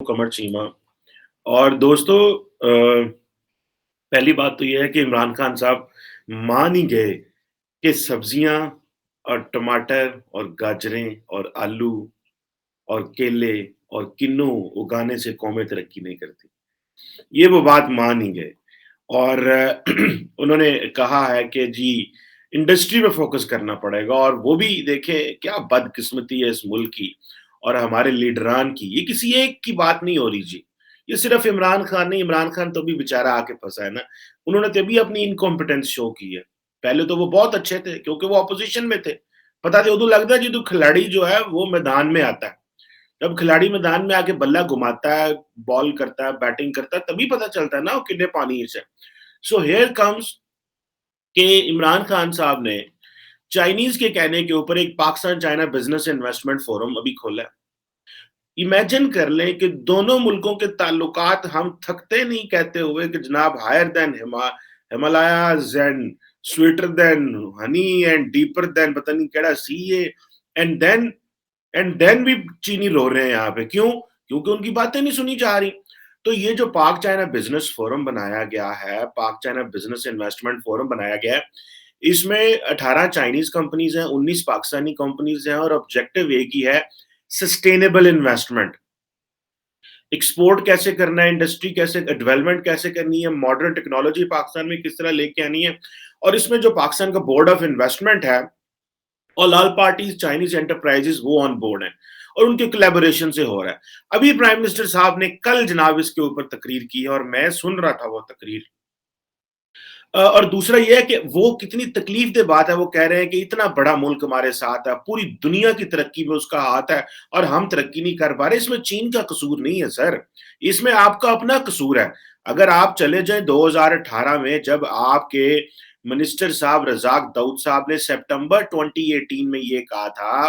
कमर चीमा। और दोस्तों, पहली बात तो ये है कि इमरान खान साहब मान ही गए कि सब्जियां और टमाटर और गाजरें और आलू और केले और किन्नू उगाने से कौमें तरक्की नहीं करती। ये वो बात मान ही गए। और उन्होंने कहा है कि जी इंडस्ट्री पे फोकस करना पड़ेगा। और वो भी देखें क्या बदकिस्मती है इस मुल्क की और हमारे लीडरान की। ये किसी एक की बात नहीं हो रही जी। ये सिर्फ इमरान खान नहीं, इमरान खान तो भी बेचारा आके फंसा है ना। उन्होंने तभी अपनी इनकॉम्पिटेंस शो की है। पहले तो वो बहुत अच्छे थे क्योंकि वो ऑपोजिशन में थे। पता थे, उਦੋਂ लगता है जी तो खिलाड़ी जो है वो मैदान में आता है। जब खिलाड़ी मैदान में आके बल्ला घुमाता है, बॉल करता है, बैटिंग करता है, तभी पता चलता है ना वो कितने पानी से। सो हियर कम्स कि इमरान खान साहब ने चाइनीज के कहने के ऊपर एक Pakistan China business investment forum अभी खोला है। इमेजिन कर लें कि दोनों मुल्कों के ताल्लुकात हम थकते नहीं कहते हुए कि जनाब higher than Himalayas and sweeter than honey and deeper than पता नहीं केड़ा सी है। एंड देन भी चीनी रो रहे हैं यहाँ पे। क्यों? क्योंकि उनकी बातें नहीं सुनी जा रही। तो ये जो पाक चाइना बिजनेस फोरम बनाया गया है, पाक चाइना बिजनेस इन्वेस्टमेंट फोरम बनाया गया है, इसमें 18 चाइनीज कंपनीज हैं, 19 पाकिस्तानी कंपनीज हैं और ऑब्जेक्टिव एक ही है, सस्टेनेबल इन्वेस्टमेंट। एक्सपोर्ट कैसे करना है, इंडस्ट्री कैसे डेवलपमेंट कैसे करनी है, मॉडर्न टेक्नोलॉजी पाकिस्तान में किस तरह लेके आनी है। और इसमें जो पाकिस्तान का बोर्ड ऑफ इन्वेस्टमेंट है और ऑल पार्टीज चाइनीज एंटरप्राइजेस वो ऑन बोर्ड हैं और उनके कोलैबोरेशन से हो रहा है। अभी प्राइम मिनिस्टर साहब ने कल जनाब इसके ऊपर तकरीर की और मैं सुन रहा था वो तकरीर। और दूसरा ये है कि वो कितनी तकलीफ दे बात है। वो कह रहे हैं कि इतना बड़ा मुल्क हमारे साथ है, पूरी दुनिया की तरक्की में उसका हाथ है और हम तरक्की नहीं कर पा रहे। इसमें चीन का कसूर नहीं है सर, इसमें आपका अपना कसूर है। अगर आप चले जाएं 2018 में, जब आपके मिनिस्टर साहब रजाक दाऊद साहब ने सितंबर 2018 में ये कहा था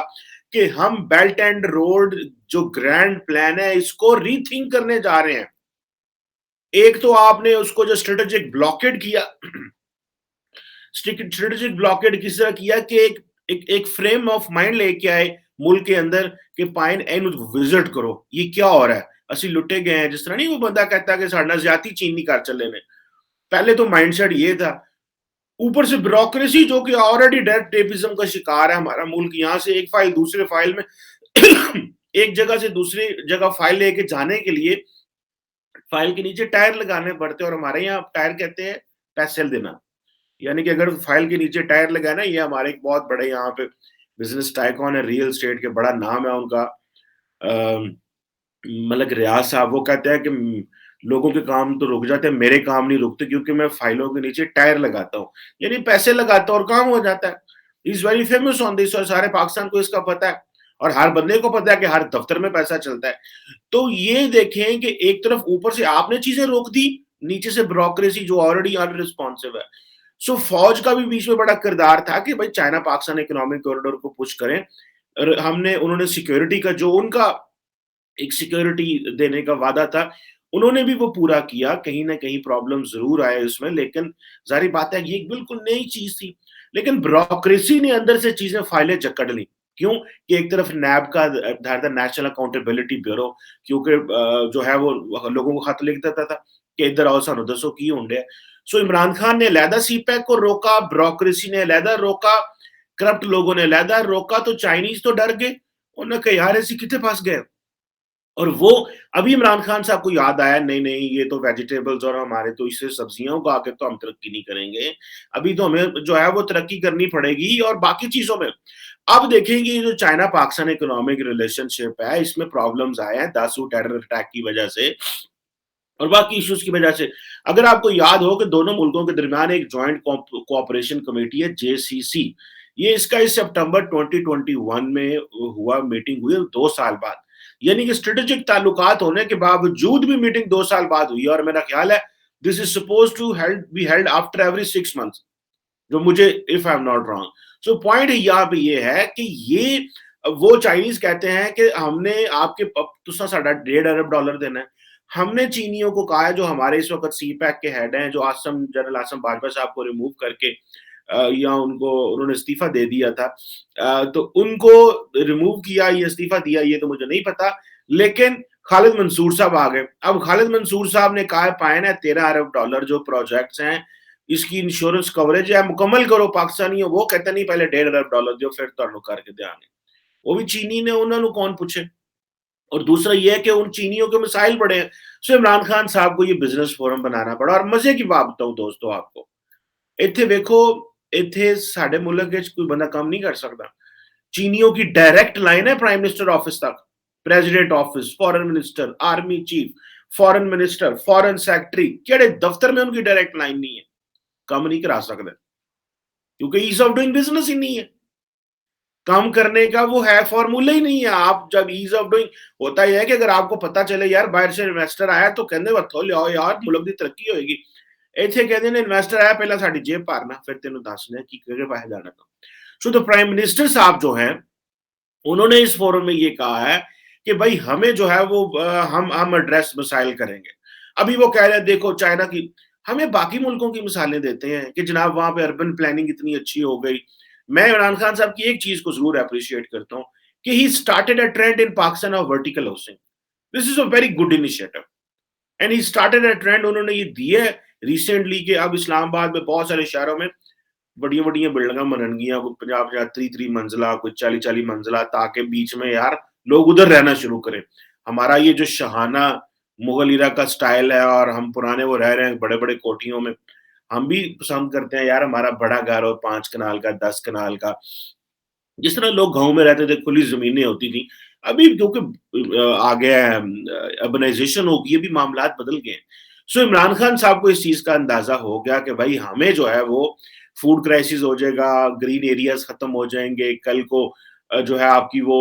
कि हम बेल्ट एंड रोड जो ग्रैंड प्लान है इसको रीथिंक करने जा रहे हैं। एक तो आपने उसको जो स्ट्रेटेजिक ब्लॉकेड किया, स्ट्रेटेजिक ब्लॉकेड किस तरह किया कि एक फ्रेम ऑफ माइंड लेके आए मुल्क के अंदर कि पाइन एन विजिट करो, ये क्या हो रहा है, असि लुटे गए हैं। जिस तरह नहीं वो बंदा कहता कि साढ़े ज्यादा चीन नहीं कर चले ने। पहले तो माइंडसेट ये था। ऊपर से ब्यूरोक्रेसी जो कि ऑलरेडी डायरेक्ट टेपिज्म का शिकार है हमारा मुल्क। यहाँ से एक फाइल दूसरे फाइल में एक जगह से दूसरी जगह फाइल लेके जाने के लिए फाइल के नीचे टायर लगाने पड़ते हैं। और हमारे यहाँ टायर कहते हैं पैसेल देना। यानी कि अगर फाइल के नीचे टायर लगाना, ये हमारे एक बहुत बड़े यहाँ पे बिजनेस टाइकॉन है, रियल स्टेट के, बड़ा नाम है उनका, मलक रियाज साहब। वो कहते हैं कि लोगों के काम तो रुक जाते हैं, मेरे काम नहीं रुकते क्योंकि मैं फाइलों के नीचे टायर लगाता हूँ, यानी पैसे लगाता हूँ और काम हो जाता है। Is very famous on this और सारे पाकिस्तान को इसका पता है और हर बंदे को पता है कि हर दफ्तर में पैसा चलता है। तो ये देखें कि एक तरफ ऊपर से आपने चीजें रोक दी, नीचे से ब्यूरोक्रेसी जो ऑलरेडी अनरिस्पॉन्सिव है। सो फौज का भी बीच में बड़ा किरदार था कि भाई चाइना पाकिस्तान इकोनॉमिक कॉरिडोर को पुश करें। और उन्होंने सिक्योरिटी का जो उनका एक सिक्योरिटी देने का वादा था, उन्होंने भी वो पूरा किया। कहीं ना कहीं प्रॉब्लम जरूर आए उसमें, लेकिन जारी बात है ये एक बिल्कुल नई चीज थी। लेकिन ब्यूरोक्रेसी ने अंदर से चीजें फाइलें जकड़ ली। क्यों? कि एक तरफ नैब का नेशनल अकाउंटेबिलिटी ब्यूरो, क्योंकि जो है वो लोगों को खत लिख देता था कि इधर आओ सानू दसो की होंडे। सो इमरान खान ने अलहदा सीपैक को रोका, ब्यूरोक्रेसी ने अलहदा रोका, करप्ट लोगों ने अलहदा रोका। तो चाइनीज तो डर गए, उन्होंने कहा यार ऐसी कितने फंस गए। और वो अभी इमरान खान साहब को याद आया, नहीं नहीं ये तो वेजिटेबल्स और हमारे तो इससे सब्जियां उगा के तो हम तरक्की नहीं करेंगे, अभी तो हमें जो है वो तरक्की करनी पड़ेगी और बाकी चीजों में। अब देखेंगे जो चाइना पाकिस्तान इकोनॉमिक रिलेशनशिप है, इसमें प्रॉब्लम्स आए हैं दासू टेरर अटैक की वजह से और बाकी इश्यूज की वजह से। अगर आपको याद हो कि दोनों मुल्कों के दरमियान एक जॉइंट कोऑपरेशन कमेटी है, जेसीसी। ये इसका इस सितंबर 2021 में हुआ, मीटिंग हुई 2 साल बाद। यानी कि स्ट्रेटेजिक ताल्लुकात होने के बावजूद भी मीटिंग 2 साल बाद हुई है। और मेरा ख्याल है this is suppose to be held after every 6 months, जो मुझे, if I am not wrong. So point यहाँ पे ये है कि ये वो चाइनीज कहते हैं कि हमने आपके तुसा साढ़ा $1.5 अरब देना है। हमने चीनियों को कहा है, जो हमारे इस वक्त सी पैक के हेड हैं, जो आसम जनरल आसम बाजवा साहब को रिमूव करके या उनको उन्होंने इस्तीफा दे दिया था, तो उनको रिमूव किया या इस्तीफा दिया ये तो मुझे नहीं पता। लेकिन खालिद मंसूर साहब आ गए। अब खालिद मंसूर साहब ने कहा है पायन है $13 अरब जो प्रोजेक्ट्स हैं, इसकी इंश्योरेंस कवरेज है, मुकम्मल करो पाकिस्तानियों। वो कहते नहीं पहले $1.5 अरब दो फिर तुहानू करके देंगे। वो भी चीनी ने, उन्होंने कौन पूछे। और दूसरा ये है कि उन चीनियों के मिसाइल बड़े हैं। सो इमरान खान साहब को ये बिजनेस फोरम बनाना पड़ा। और मजे की बात बताऊं दोस्तों आपको, इत्थे देखो, इत्थे साडे मुल्क विच कोई बंदा काम नहीं कर सकता। चीनियों की डायरेक्ट लाइन है प्राइम मिनिस्टर ऑफिस तक, president office, foreign minister, army chief, foreign minister, foreign secretary, केड़े दफ्तर में उनकी डायरेक्ट लाइन नहीं है, काम नहीं करा सकते, क्योंकि ईज ऑफ डूइंग बिजनेस ही नहीं है। काम करने का वो है फॉर्मूला ही नहीं है। आप जब ईज ऑफ डूइंग, होता यह है कि अगर आपको पता चले यार बाहर से इन्वेस्टर आया तो कहते वत्थो लियाओ यार मुल्क की तरक्की होएगी। इत्थे कहते ने इन्वेस्टर आया पहला साडी जेब भरना फिर तेन दसने की किहड़े पासे जाना। सो द प्राइम मिनिस्टर साहब जो हैं, उन्होंने इस फोरम में ये कहा है कि भाई हमें जो है वो हम एड्रेस मिसाइल करेंगे। अभी वो कह रहे हैं देखो चाइना की, हमें बाकी मुल्कों की मिसालें देते हैं कि जनाब वहां पे अर्बन प्लानिंग इतनी अच्छी हो गई। मैं इमरान खान साहब की एक चीज को जरूर अप्रिशिएट करता हूँ कि he started a trend in Pakistan of vertical housing. This is a very good initiative and he started a trend. उन्होंने ये दिए रिसेंटली कि अब इस्लामाबाद में बहुत सारे शहरों में बड़ियां बड़ियां बिल्डिंग बननगियां, कोई 50-50 30-30 मंजिला, कोई 40-40 मंजिला, ताकि बीच में यार लोग उधर रहना शुरू करें। हमारा ये जो शहाना मुगल इरा का स्टाइल है और हम पुराने वो रह रहे हैं बड़े बड़े कोठियों में, हम भी पसंद करते हैं यार हमारा बड़ा घर हो 5 कनाल का, 10 कनाल का। जिस तरह लोग गाँव में रहते थे, खुली ज़मीनें होती थी। अभी क्योंकि आ गया है अर्बनाइज़ेशन हो गई है, अभी मामलात बदल गए हैं। सो इमरान खान साहब को इस चीज़ का अंदाज़ा हो गया कि भाई हमें जो है वो फूड क्राइसिस हो जाएगा, ग्रीन एरियाज़ खत्म हो जाएँगे, कल को जो है आपकी वो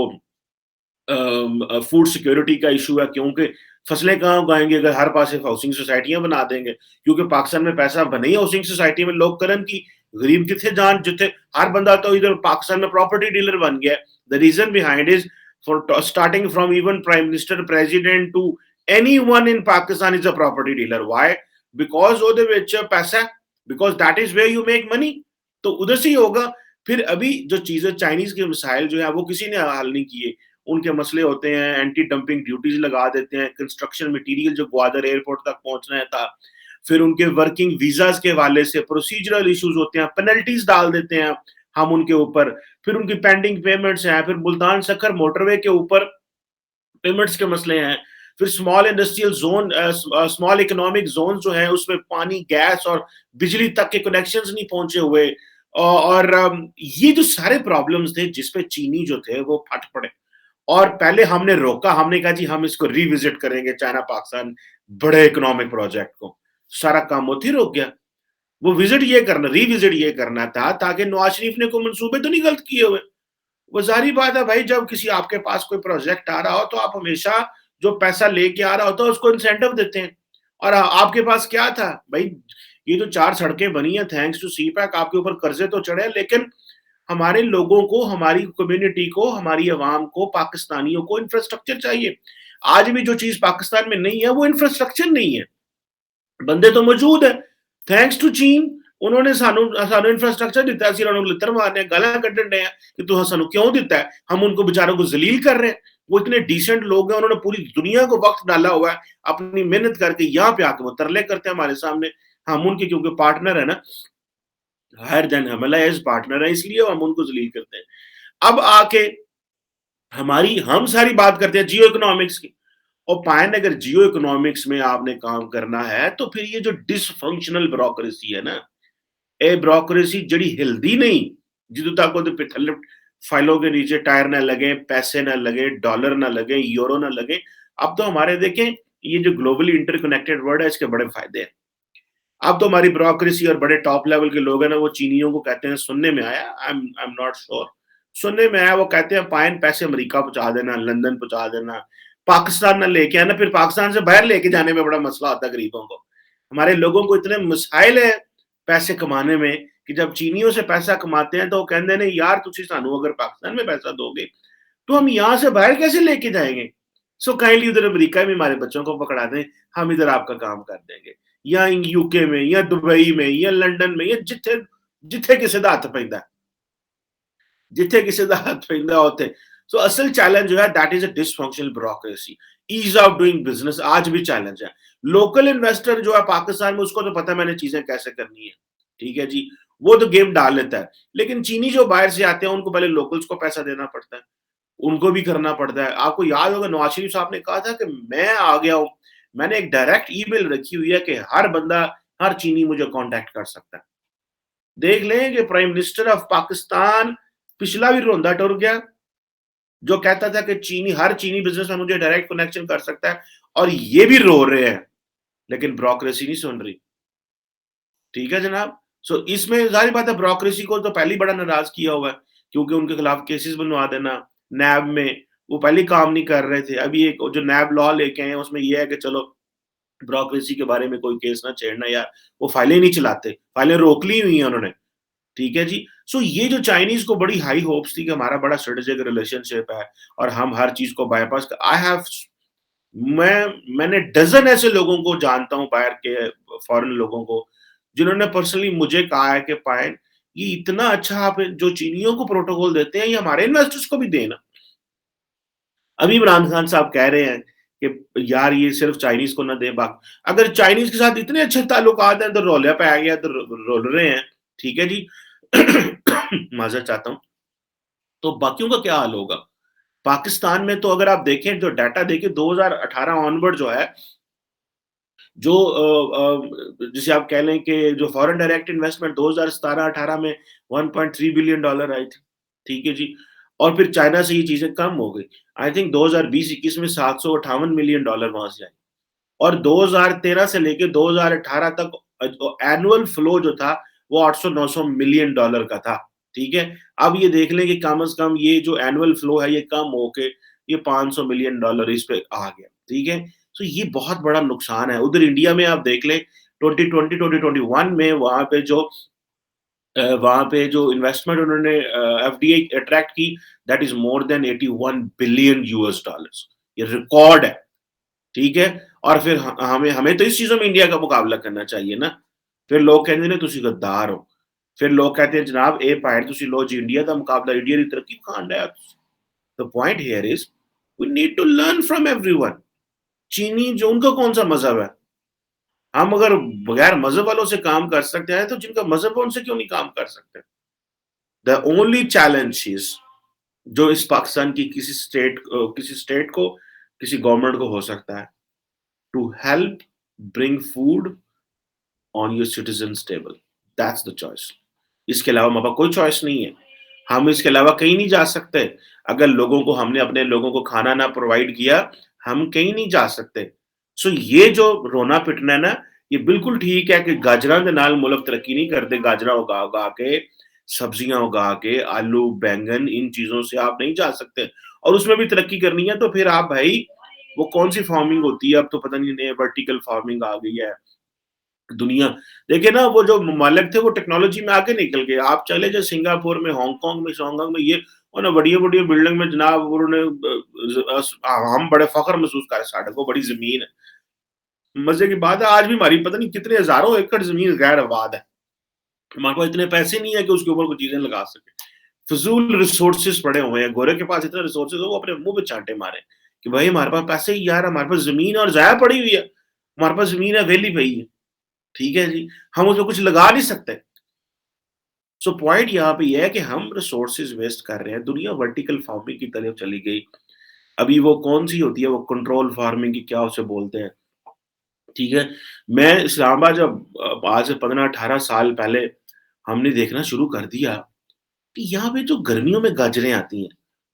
फूड सिक्योरिटी का इशू है, क्योंकि फसलें कहाँ उगाएँगे अगर हर पासे हाउसिंग सोसाइटियाँ बना देंगे। क्योंकि पाकिस्तान में पैसा बने ही हाउसिंग सोसाइटी में, लोग करन की, गरीब किथे जान, जिथे हर बंदा तो इधर पाकिस्तान में प्रॉपर्टी डीलर बन गया है। The reason behind is for starting from even prime minister, president to anyone in Pakistan is a property dealer. Why? Because ओहदे विच पैसा है, because that is where you make money. तो उधर से ही होगा। फिर अभी जो चीज़ें चाइनीज़ के मिसाइल जो है वो किसी ने हल नहीं किए। उनके मसले होते हैं, एंटी डंपिंग ड्यूटीज लगा देते हैं, कंस्ट्रक्शन मटेरियल जो ग्वादर एयरपोर्ट तक पहुंचना था, फिर उनके वर्किंग वीजाज के हवाले से प्रोसीजरल इश्यूज होते हैं, पेनल्टीज डाल देते हैं हम उनके ऊपर, फिर उनकी पेंडिंग पेमेंट्स हैं, फिर मुल्तान सक्कर मोटरवे के ऊपर पेमेंट्स के मसले हैं, फिर small industrial zone, small economic zone जो है उसमें पानी, गैस और बिजली तक के कनेक्शंस नहीं पहुंचे हुए। और ये जो सारे प्रॉब्लम्स थे जिसपे चीनी जो थे वो फट पड़े। और पहले हमने रोका, हमने कहा जी हम इसको रिविजिट करेंगे चाइना पाकिस्तान बड़े इकोनॉमिक प्रोजेक्ट को। सारा काम उधर ही रुक गया। वो विजिट ये करना, रिविजिट ये करना था ताकि नवाज शरीफ ने कोई मंसूबे तो नहीं गलत किए हुए। वो जाहिर बात है भाई, जब किसी आपके पास कोई प्रोजेक्ट आ रहा हो तो आप हमेशा जो पैसा लेके आ रहा होता है उसको इंसेंटिव देते हैं। और आपके पास क्या था भाई, ये तो 4 सड़कें बनी है थैंक्स टू सी पैक, आपके ऊपर कर्जे तो चढ़े, लेकिन हमारे लोगों को, हमारी कम्युनिटी को, हमारी अवाम को, पाकिस्तानियों को इंफ्रास्ट्रक्चर चाहिए। आज भी जो चीज़ पाकिस्तान में नहीं है वो इंफ्रास्ट्रक्चर नहीं है। बंदे तो मौजूद है, थैंक्स टू चीन, उन्होंने सानू सानू इंफ्रास्ट्रक्चर दिता है, असीं उन्हां नूं लित्तर मारने, गालां कड्ढण डए आ कि तुहां सानू क्यों दिता है? हम उनको बेचारों को ज़लील कर रहे हैं। वो इतने डिसेंट लोग हैं, उन्होंने पूरी दुनिया को वक़्त डाला हुआ है, अपनी मेहनत करके यहाँ पे आके वो तरले करते हैं हमारे सामने। हम उनके क्योंकि पार्टनर है ना, हायर देन हमला एज़ पार्टनर है, इसलिए हम उनको ज़लील करते हैं। अब आके हम सारी बात करते हैं जियो इकोनॉमिक्स की। और पायन अगर जियो इकोनॉमिक्स में आपने काम करना है तो फिर ये जो डिसफंक्शनल ब्यूरोक्रेसी है ना, ये ब्यूरोक्रेसी जड़ी हिलदी नहीं, जिदों तक ਉਹਦੇ पे थल्ले फाइलों के नीचे टायर ना लगे, पैसे ना लगे, डॉलर ना लगे, यूरो ना लगे। अब तो हमारे देखें, ये जो ग्लोबली इंटरकनेक्टेड वर्ल्ड है इसके बड़े फायदे हैं। अब तो हमारी ब्यूरोक्रेसी और बड़े टॉप लेवल के लोग हैं ना, वो चीनियों को कहते हैं, सुनने में आया, आई एम नॉट श्योर, सुनने में आया वो कहते हैं पायन पैसे अमेरिका पहुंचा देना, लंदन पहुंचा देना, पाकिस्तान ना लेके आना। फिर पाकिस्तान से बाहर लेके जाने में बड़ा मसला होता है गरीबों को। हमारे लोगों को इतने मसाइल है पैसे कमाने में कि जब चीनियों से पैसा कमाते हैं तो वो कहते हैं यार तुसी सानू अगर पाकिस्तान में पैसा दोगे तो हम यहाँ से बाहर कैसे लेके जाएंगे। सो काइंडली उधर अमेरिका में हमारे बच्चों को पकड़ा दें, हम इधर आपका काम कर देंगे, या यूके में, या दुबई में, या लंदन में, या जिथे जिथे किसी का हथ पैंदा, जिथे किसी का हथ पैंदा उत्थे। सो असल चैलेंज जो है that is a dysfunctional bureaucracy. Ease of doing business आज भी चैलेंज है। लोकल इन्वेस्टर जो है पाकिस्तान में उसको तो पता है मैंने चीज़ें कैसे करनी है, ठीक है जी? वो तो गेम डाल लेता है। लेकिन चीनी जो बाहर से आते हैं उनको पहले लोकल्स को पैसा देना पड़ता है, उनको भी करना पड़ता है। आपको याद होगा नवाज शरीफ साहब ने कहा था कि मैं आ गया हूँ, मैंने एक डायरेक्ट ईमेल रखी हुई है कि हर बंदा, हर चीनी मुझे कॉन्टैक्ट कर सकता है। देख लें कि प्राइम मिनिस्टर ऑफ पाकिस्तान पिछला भी रोंदा टुर गया, जो कहता था कि चीनी हर चीनी बिज़नेसमैन मुझे डायरेक्ट कनेक्शन कर सकता है और ये भी रो रहे हैं, लेकिन ब्यूरोक्रेसी नहीं सुन रही। ठीक है जनाब? सो इसमें ज़ाहिर बात है ब्यूरोक्रेसी को तो पहले ही बड़ा नाराज़ किया हुआ है, क्योंकि उनके खिलाफ केसेस बनवा देना, नैब में, वो पहले ही काम नहीं कर रहे थे। अभी एक जो नैब लॉ लेके आए हैं उसमें ये है कि चलो ब्यूरोक्रेसी के बारे में कोई केस ना छेड़ना यार, वो फाइलें नहीं चलाते, फाइलें रोक ली हुई हैं उन्होंने। ठीक है जी। सो ये जो चाइनीज़ को बड़ी हाई होप्स थी कि हमारा बड़ा स्ट्रेटेजिक रिलेशनशिप है और हम हर चीज़ को बायपास क आई हैव मैंने डज़न ऐसे लोगों को जानता हूँ बाहर के फॉरेन लोगों को, जिन्होंने पर्सनली मुझे कहा है कि पायल ये इतना अच्छा आप जो चीनियों को प्रोटोकॉल देते हैं, ये हमारे इन्वेस्टर्स को भी देना। अभी इमरान खान साहब कह रहे हैं कि यार ये सिर्फ चाइनीज़ को ना दें अगर चाइनीज़ के साथ इतने अच्छे ताल्लुकात हैं तो रौले पे आ गया तो रोल रहे हैं, ठीक है जी। माज़रत चाहता हूँ। तो बाकियों का क्या हाल होगा? पाकिस्तान में तो अगर आप देखें जो डाटा देखें 2018 ऑनवर्ड जो है, जो जिसे आप कह लें कि जो फॉरेन डायरेक्ट इन्वेस्टमेंट 2017-18 में 1.3 बिलियन डॉलर आई थी, ठीक है जी। और फिर चाइना से ये चीज़ें कम हो गई। आई थिंक 2020-21 में 758 मिलियन डॉलर वहाँ से आई और 2013 से लेके 2018 तक एनुअल फ्लो जो था, वो 800-900 मिलियन डॉलर का था, ठीक है। अब ये देख लें कि कम से कम ये जो एनुअल फ्लो है, ये कम होके ये 500 मिलियन डॉलर इस पे आ गया, ठीक है। तो ये बहुत बड़ा नुकसान है। उधर इंडिया में आप देख लें 2020, 2021 में वहाँ पे जो इन्वेस्टमेंट उन्होंने एफडीआई अट्रैक्ट की, that is more than 81 billion US dollars. ये रिकॉर्ड है, ठीक है? और फिर ह हमें हमें तो इस चीज़ों में इंडिया का मुकाबला करना चाहिए ना। फिर लोग कहते ने तुसी गद्दार हो। फिर लोग कहते हैं जनाब ए भाई तुसी लो जी इंडिया दा मुकाबला इंडिया दी तरक्की खान डया तुसी। The point here is we need to learn from everyone. चीनी जो उनका कौन-सा मज़हब है? हम अगर बगैर मज़हब वालों से काम कर सकते हैं, तो जिनका मज़हब है उनसे क्यों नहीं काम कर सकते? द ओनली चैलेंज इज़ जो इस पाकिस्तान की किसी स्टेट को, किसी गवर्नमेंट को हो सकता है, to help bring food on your citizens table, that's the choice. इसके अलावा हमारे पास कोई चॉइस नहीं है। हम इसके अलावा कहीं नहीं जा सकते। अगर लोगों को हमने अपने लोगों को खाना ना प्रोवाइड किया, हम कहीं नहीं जा सकते। सो ये जो रोना-पिटना है ना, ये बिल्कुल ठीक है कि गाजरां दे नाल मुल्क तरक्की नहीं करते, गाजरां उगा-उगा के, सब्जियाँ उगा के, आलू, बैंगन इन चीज़ों से आप नहीं जा सकते और उसमें भी तरक्की करनी है तो फिर आप भई वो कौन-सी फार्मिंग होती है, अब तो पता नहीं नई वर्टिकल फार्मिंग आ गई है। दुनिया देखिए ना वो जो ममालिक थे वो टेक्नोलॉजी में आगे निकल गए। आप चले जाओ सिंगापुर में, हांगकांग में, शोंगकांग में ये उन्हें बढ़िया-बढ़िया बिल्डिंग में जनाब उन्होंने हम बड़े फ़ख्र महसूस कर साडे को बड़ी ज़मीन है। मज़े की बात है आज भी हमारी पता नहीं कितने हज़ारों एकड़ ज़मीन गैर आबाद है। हमारे पास इतने पैसे नहीं है कि उसके ऊपर कोई चीज़ें लगा सकें। फ़िज़ूल रिसोर्सेज़ पड़े हुए हैं। गोरे के पास इतने रिसोर्सेज़ है वो अपने मुँह पे चाँटे मारे कि भाई हमारे पास पैसे ही यार हमारे पास ज़मीन है और ज़ाया पड़ी हुई है। हमारे पास ज़मीन है वेली पई है। ठीक है जी, हम उसमें कुछ लगा नहीं सकते। सो पॉइंट यहाँ पे ये है कि हम रिसोर्सेज़ वेस्ट कर रहे हैं, दुनिया वर्टिकल फार्मिंग की तरफ चली गई। अभी वो कौन-सी होती है वो कंट्रोल फार्मिंग की क्या उसे बोलते हैं, ठीक है? मैं इस्लामाबाद जब आज से 15-18 साल पहले हमने देखना शुरू कर दिया कि यहाँ पे जो गर्मियों में गाजरें आती हैं,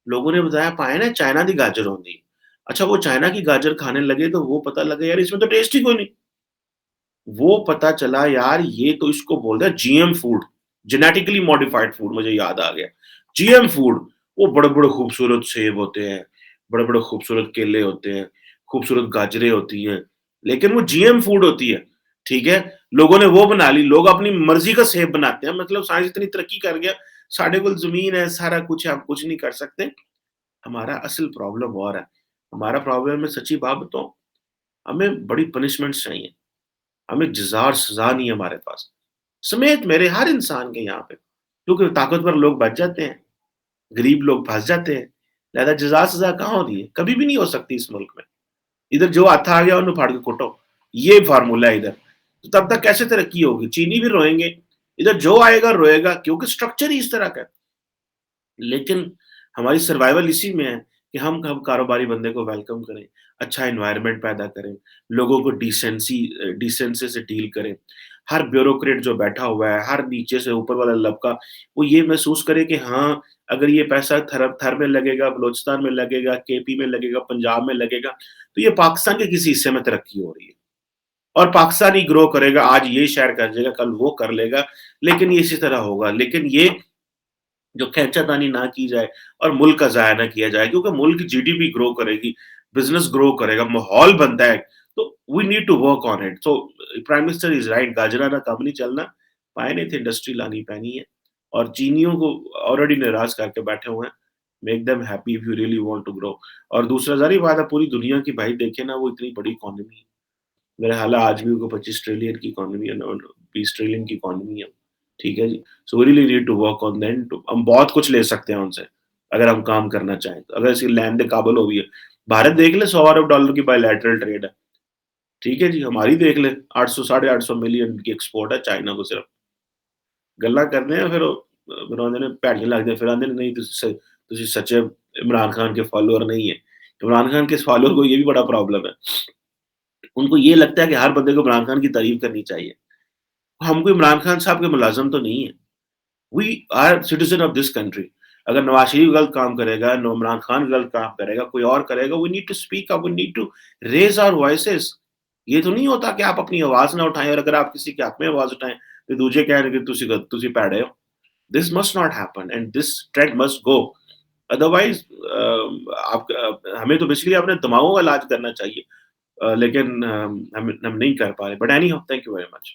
लोगों ने बताया पाया ना चाइना दी गाजर होंदी है। अच्छा वो चाइना की गाजर खाने लगे तो वो पता लगा यार इसमें तो टेस्ट ही कोई नहीं। वो पता चला यार ये तो इसको बोलते हैं GM food, genetically modified food मुझे याद आ गया। जीएम फूड वो बड़े-बड़े खूबसूरत सेब होते हैं, बड़े-बड़े खूबसूरत केले होते हैं, खूबसूरत गाजरें होती हैं, लेकिन वो जीएम फूड होती है, ठीक है? लोगों ने वो बना ली, लोग अपनी मर्ज़ी का सेब बनाते हैं मतलब साइंस इतनी तरक्की कर गया, साढ़े कोल ज़मीन है, सारा कुछ है, हम कुछ नहीं कर सकते। हमारा असल प्रॉब्लम और है, हमारा प्रॉब्लम है सच्ची बात बताऊँ, हमें बड़ी पनिशमेंट्स चाहिए। हमें जज़ा और सज़ा नहीं है हमारे पास, समेत मेरे हर इंसान के यहाँ पे, क्योंकि ताकतवर लोग बच जाते हैं, गरीब लोग फँस जाते हैं, लिहाज़ा जज़ा-सज़ा कहाँ होती है? कभी भी नहीं हो सकती इस मुल्क में। इधर जो हाथा आ गया उन्हें फाड़ के कुटो, ये फ़ॉर्मूला है इधर। तो तब तक कैसे तरक्की होगी? चीनी भी रोएँगे, इधर जो आएगा रोएगा क्योंकि स्ट्रक्चर ही इस तरह का है। लेकिन हमारी सर्वाइवल इसी में है कि हम कारोबारी बंदे को वेलकम करें, अच्छा एनवायरनमेंट पैदा करें, लोगों को डिसेंसी से डील करें। हर ब्यूरोक्रेट जो बैठा हुआ है, हर नीचे से ऊपर वाला लबका, वो ये महसूस करे कि हाँ, अगर ये पैसा थर में लगेगा, बलूचिस्तान में लगेगा, केपी में लगेगा, पंजाब में लगेगा, तो ये पाकिस्तान के किसी हिस्से में तरक्की हो रही है। और पाकिस्तान ही ग्रो करेगा, आज ये शहर कर देगा, कल वो कर लेगा, लेकिन ये इसी तरह होगा। लेकिन ये जो खींचातानी ना की जाए और मुल्क का ज़ाया ना किया जाए क्योंकि मुल्क की जीडीपी ग्रो करेगी, बिज़नेस ग्रो करेगा, माहौल बनता है, तो we need to work on it. So prime minister is right, गाजरा ना कम नहीं चलना, पाए नहीं थे इंडस्ट्री लानी पैनी है और चीनियों को ऑलरेडी नाराज़ करके बैठे हुए हैं, make them happy if you really want to grow. और दूसरा ज़ाहिर-सी बात है पूरी दुनिया की भाई देखें ना वो इतनी बड़ी इकॉनमी है। मेरा ख़्याल है आज भी वो 25 ट्रिलियन की इकॉनमी है और 20 ट्रिलियन की इकॉनमी है। ठीक है जी? So we really need to work on them to हम बहुत कुछ ले सकते हैं उनसे, अगर हम काम करना चाहें तो। अगर इसकी लैंड दे काबिल हो भी है। भारत देख ले 100 अरब डॉलर की बायलैटरल ट्रेड है। ठीक है जी? हमारी देख ले 800 साढ़े 800 मिलियन की एक्सपोर्ट है चाइना को सिर्फ। ਗੱਲਾਂ ਕਰਦੇ ਆ ਫਿਰ ਆਉਂਦੇ ਨੇ ਭੈੜੀਆਂ ਲੱਗਦੀਆਂ ਫਿਰ आंदे ने नहीं तुसी सच्चे इमरान खान के फॉलोअर नहीं है। इमरान खान के फॉलोअर को ये भी बड़ा प्रॉब्लम है। उनको ये लगता है कि हर बंदे को इमरान खान की तारीफ करनी चाहिए। हम कोई इमरान खान साहब के मुलाज़िम तो नहीं है। We are citizen of this country. अगर नवाज़ शरीफ गलत काम करेगा, नो इमरान खान गलत काम करेगा, कोई और करेगा, we need to speak up, we need to raise our voices. ये तो नहीं होता कि आप अपनी आवाज़ ना उठाएँ और अगर आप किसी के हक में आवाज़ उठाएँ, तो दूजे कहणगे तुसी भैड़े हो। This must not happen and this trend must go. Otherwise हमें तो बेसिकली अपने दिमागों का इलाज करना चाहिए। लेकिन हम नहीं कर पा रहे। But any how thank you very much.